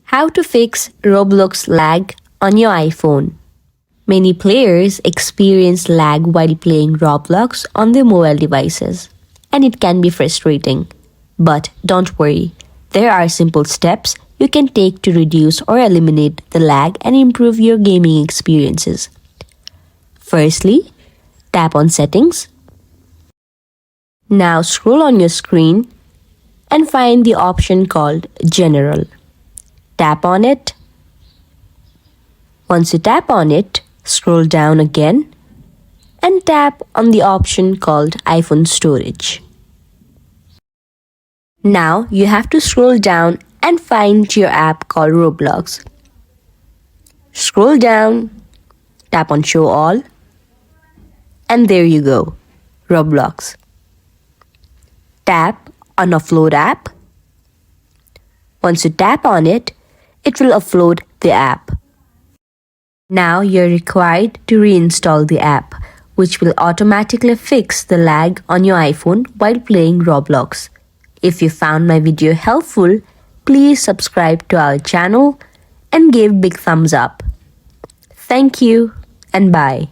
How to fix Roblox lag on your iPhone. Many players experience lag while playing Roblox on their mobile devices, and it can be frustrating. But don't worry, there are simple steps you can take to reduce or eliminate the lag and improve your gaming experiences. Firstly, tap on Settings. Now scroll on your screen and find the option called General. Tap on it. Once you tap on it, scroll down again and tap on the option called iPhone Storage. Now you have to scroll down and find your app called Roblox. Scroll down, tap on Show All, and there you go, Roblox. Tap on Offload App. Once you tap on it, it will offload the app. Now you're required to reinstall the app, which will automatically fix the lag on your iPhone while playing Roblox. If you found my video helpful, please subscribe to our channel and give big thumbs up. Thank you and bye.